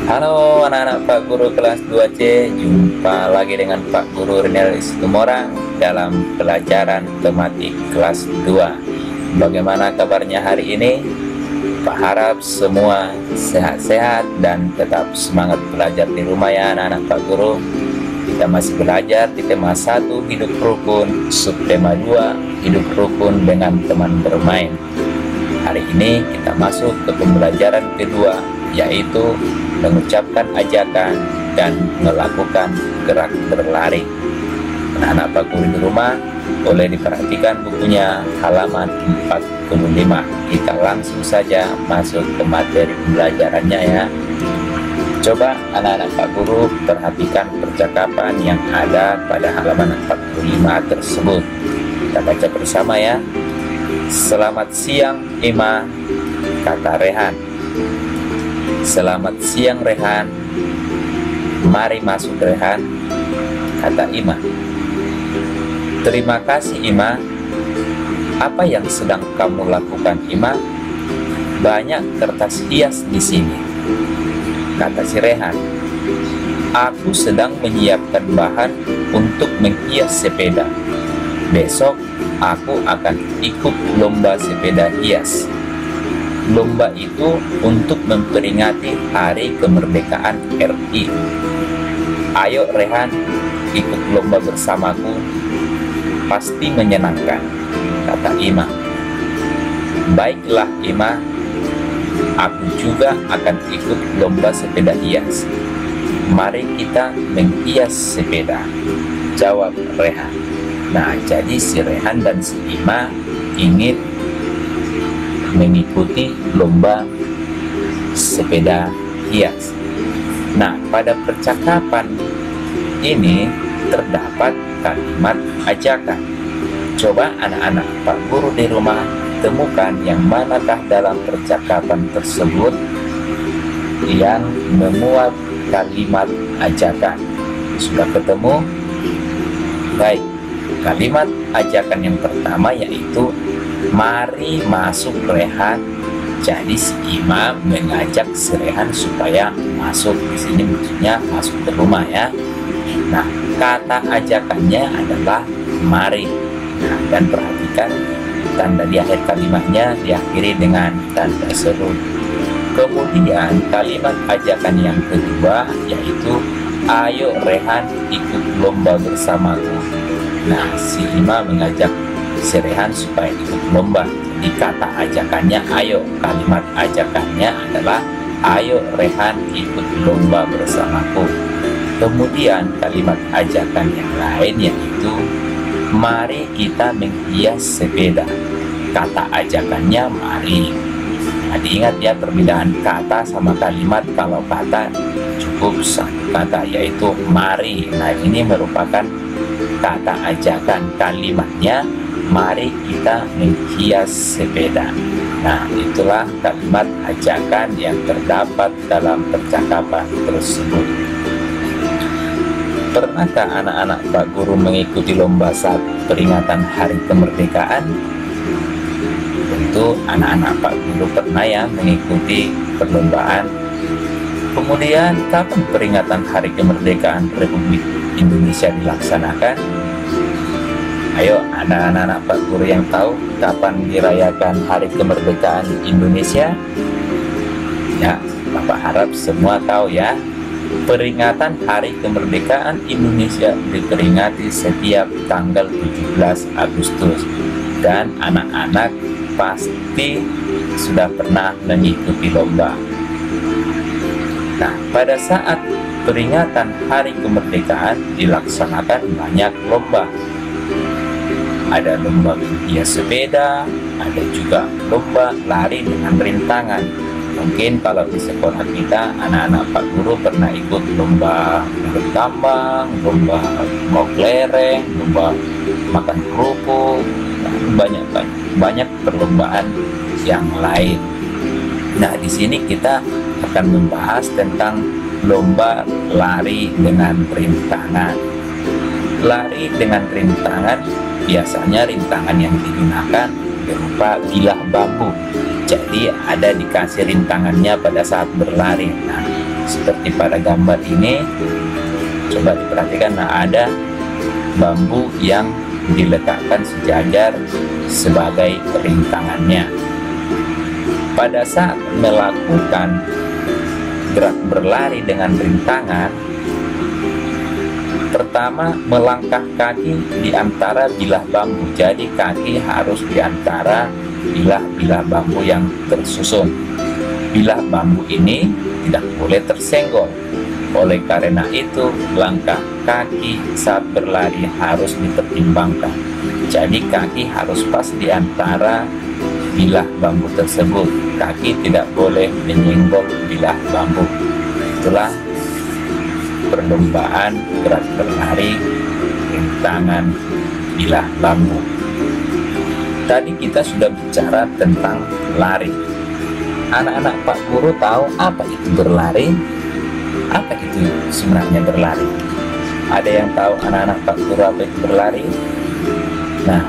Halo anak-anak Pak Guru kelas 2C, jumpa lagi dengan Pak Guru Rinel Istumorang dalam pelajaran tematik kelas 2. Bagaimana kabarnya hari ini? Pak harap semua sehat-sehat dan tetap semangat belajar di rumah ya anak-anak Pak Guru. Kita masih belajar di tema 1 hidup rukun, subtema 2 hidup rukun dengan teman bermain. Hari ini kita masuk ke pembelajaran kedua, yaitu mengucapkan ajakan dan melakukan gerak berlari. Anak-anak Pak Guru di rumah boleh diperhatikan bukunya halaman 45. Kita langsung saja masuk ke materi pembelajarannya ya. Coba anak-anak Pak Guru perhatikan percakapan yang ada pada halaman 45 tersebut. Kita baca bersama ya. Selamat siang Ima, kata Rehan. Selamat siang Rehan. Mari masuk Rehan, kata Ima. Terima kasih Ima. Apa yang sedang kamu lakukan Ima? Banyak kertas hias di sini, kata si Rehan. Aku sedang menyiapkan bahan untuk menghias sepeda. Besok aku akan ikut lomba sepeda hias. Lomba itu untuk memperingati Hari Kemerdekaan RI. Ayo Rehan, ikut lomba bersamaku. Pasti menyenangkan, kata Ima. Baiklah Ima, aku juga akan ikut lomba sepeda hias. Mari kita menghias sepeda, jawab Rehan. Nah, jadi si Rehan dan si Ima ingin mengikuti lomba sepeda hias. Nah, pada percakapan ini terdapat kalimat ajakan. Coba anak-anak Pak Guru di rumah temukan yang manakah dalam percakapan tersebut yang memuat kalimat ajakan. Sudah ketemu? Baik. Kalimat ajakan yang pertama yaitu mari masuk Rehan. Jadi si Ima mengajak si Rehan supaya masuk. Di sini maksudnya masuk ke rumah ya. Nah, kata ajakannya adalah mari. Nah, dan perhatikan tanda di akhir kalimatnya diakhiri dengan tanda seru. Kemudian kalimat ajakan yang kedua yaitu ayo Rehan ikut lomba bersamaku. Nah, si Ima mengajak si Rehan supaya ikut lomba. Jadi kata ajakannya ayo, kalimat ajakannya adalah ayo Rehan ikut lomba bersamaku. Kemudian kalimat ajakan yang lain yaitu mari kita menghias sepeda. Kata ajakannya mari. Nah, diingat ya perbedaan kata sama kalimat. Kalau kata cukup satu kata yaitu mari. Nah, ini merupakan kata ajakan, kalimatnya mari kita menghias sepeda. Nah, itulah kalimat ajakan yang terdapat dalam percakapan tersebut. Pernahkah anak-anak Pak Guru mengikuti lomba saat peringatan Hari Kemerdekaan? Tentu anak-anak Pak Guru pernah ya mengikuti perlombaan. Kemudian kapan peringatan Hari Kemerdekaan Republik Indonesia dilaksanakan? Ayo anak-anak Pak Guru yang tahu kapan dirayakan Hari Kemerdekaan Indonesia? Ya, Bapak harap semua tahu ya. Peringatan Hari Kemerdekaan Indonesia diperingati setiap tanggal 17 Agustus. Dan anak-anak pasti sudah pernah mengikuti lomba. Nah, pada saat peringatan Hari Kemerdekaan dilaksanakan banyak lomba. Ada lomba menghias sepeda, ada juga lomba lari dengan rintangan. Mungkin kalau di sekolah kita, anak-anak Pak Guru pernah ikut lomba bertambang, lomba mau kelereng, lomba makan kerupuk, banyak perlombaan yang lain. Nah, di sini kita akan membahas tentang lomba lari dengan rintangan. Lari dengan rintangan, biasanya rintangan yang digunakan berupa bilah bambu. Jadi ada dikasih rintangannya pada saat berlari. Nah, Seperti pada gambar ini, coba diperhatikan, nah ada bambu yang diletakkan sejajar sebagai rintangannya. Pada saat melakukan gerak berlari dengan rintangan, pertama melangkah kaki di antara bilah bambu. Jadi kaki harus di antara bilah-bilah bambu yang tersusun. Bilah bambu ini tidak boleh tersenggol. Oleh karena itu, langkah kaki saat berlari harus dipertimbangkan. Jadi kaki harus pas di antara bilah bambu tersebut. Kaki tidak boleh menyenggol bilah bambu. Itulah perlombaan gerak berlari rintangan bilah bambu. Tadi kita sudah bicara tentang lari. Anak-anak Pak Guru tahu apa itu berlari? Apa itu sebenarnya berlari? Ada yang tahu anak-anak Pak Guru apa itu berlari? Nah,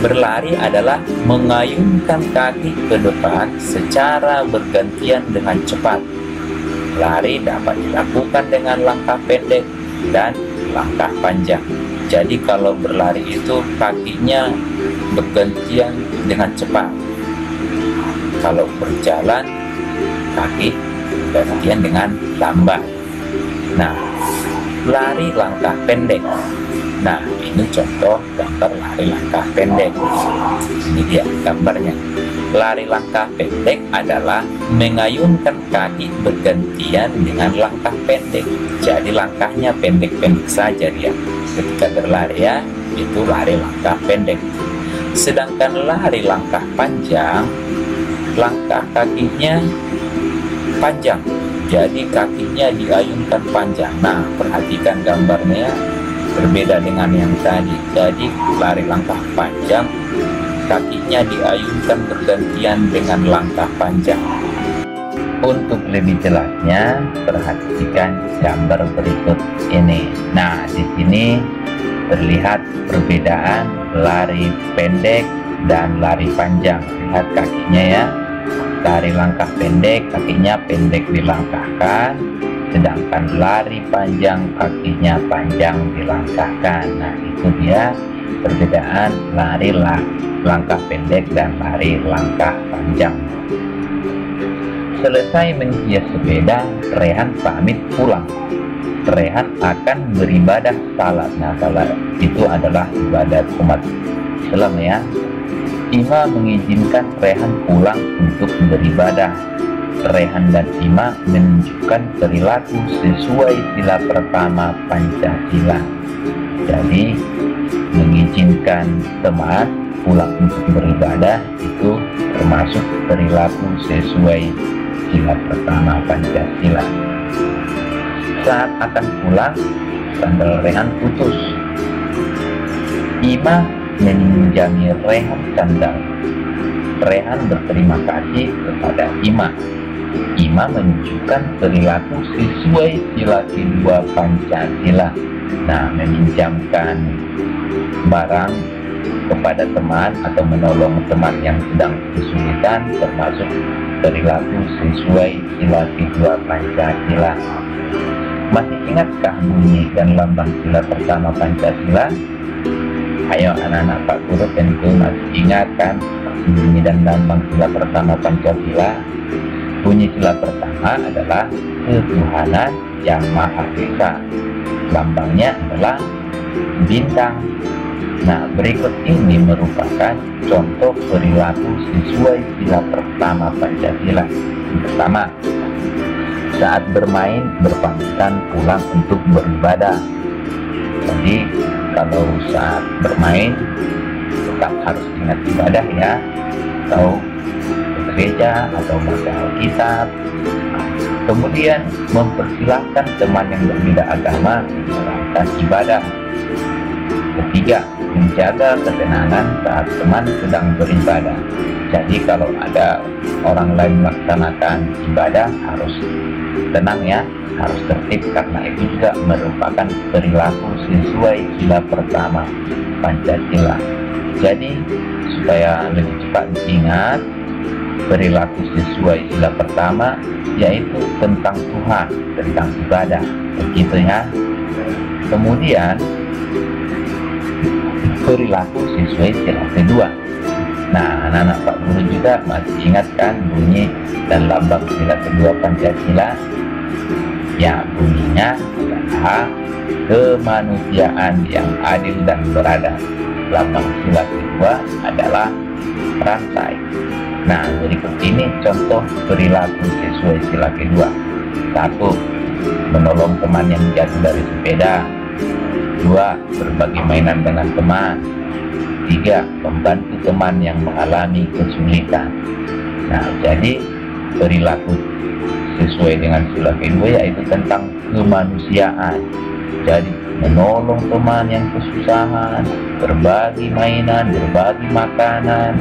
berlari adalah mengayunkan kaki ke depan secara bergantian dengan cepat. Lari dapat dilakukan dengan langkah pendek dan langkah panjang. Jadi kalau berlari itu kakinya bergantian dengan cepat. Kalau berjalan, kaki bergantian dengan lambat. Nah, lari langkah pendek. Nah, ini contoh gambar lari langkah pendek. Ini dia gambarnya. Lari langkah pendek adalah mengayunkan kaki bergantian dengan langkah pendek. Jadi langkahnya pendek-pendek saja dia. Ketika berlari ya, itu lari langkah pendek. Sedangkan lari langkah panjang, langkah kakinya panjang. Jadi kakinya diayunkan panjang. Nah, perhatikan gambarnya berbeda dengan yang tadi. Jadi lari langkah panjang, kakinya diayunkan bergantian dengan langkah panjang. Untuk lebih jelasnya, perhatikan gambar berikut ini. Nah, di sini terlihat perbedaan lari pendek dan lari panjang. Lihat kakinya ya. Lari langkah pendek, kakinya pendek dilangkahkan. Sedangkan lari panjang, kakinya panjang dilangkahkan. Nah, itu dia perbedaan lari langkah pendek dan lari langkah panjang. Selesai menghias sepeda, Rehan pamit pulang. Rehan akan beribadah salat. Nah, salat itu adalah ibadat umat Islam ya. Ima mengizinkan Rehan pulang untuk beribadah. Rehan dan Ima menunjukkan perilaku sesuai sila pertama Pancasila. Jadi mengizinkan teman pulang untuk beribadah itu termasuk perilaku sesuai sila pertama Pancasila. Saat akan pulang, sandal Rehan putus. Ima meminjami Rehan sandal. Rehan berterima kasih kepada Ima. Ima menunjukkan perilaku sesuai sila kedua Pancasila. Nah, meminjamkan barang kepada teman atau menolong teman yang sedang kesulitan termasuk perilaku sesuai sila kedua Pancasila. Masih ingatkah bunyi dan lambang sila pertama Pancasila? Ayo anak-anak Pak Guru tentu masih ingat kan bunyi dan lambang sila pertama Pancasila. Bunyi sila pertama adalah ketuhanan yang Maha Esa. Lambangnya adalah bintang. Nah, berikut ini merupakan contoh perilaku sesuai sila pertama Pancasila. Yang pertama, saat bermain berpamitan pulang untuk beribadah. Jadi kalau saat bermain tetap harus ingat ibadah ya, atau ke gereja atau baca Alkitab. Kemudian mempersilahkan teman yang berbeda agama menjalankan ibadah. Ketiga, menjaga ketenangan saat teman sedang beribadah. Jadi kalau ada orang lain melaksanakan ibadah harus tenang ya, harus tertib, karena itu juga merupakan perilaku sesuai sila pertama Pancasila. Jadi supaya lebih cepat diingat, perilaku sesuai sila pertama, yaitu tentang Tuhan, tentang ibadah, begitu ya. Kemudian perilaku sesuai sila kedua. Nah, anak-anak Pak Guru juga masih ingatkan bunyi dan lambang sila kedua Pancasila. Ya, bunyinya adalah kemanusiaan yang adil dan beradab. Lambang sila kedua adalah rantai. Nah, berikut ini contoh perilaku sesuai sila kedua. 1. Menolong teman yang jatuh dari sepeda. 2. Berbagi mainan dengan teman. 3. Membantu teman yang mengalami kesulitan. Nah, jadi perilaku sesuai dengan sila kedua yaitu tentang kemanusiaan. Jadi menolong teman yang kesusahan, berbagi mainan, berbagi makanan,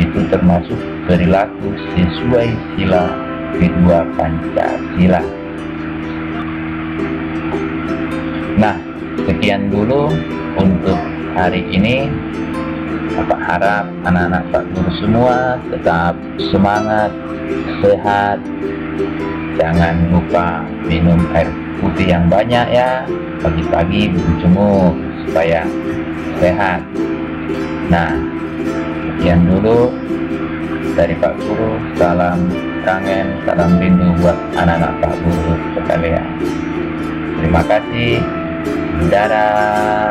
itu termasuk perilaku sesuai sila kedua Pancasila. Nah, sekian dulu untuk hari ini. Bapak harap anak-anak Pak Guru semua tetap semangat, sehat. Jangan lupa minum air putih yang banyak ya, pagi-pagi berjemur supaya sehat. Nah, sekian dulu dari Pak Guru. Salam kangen, salam rindu buat anak-anak Pak Guru sekalian. Terima kasih. Dadah.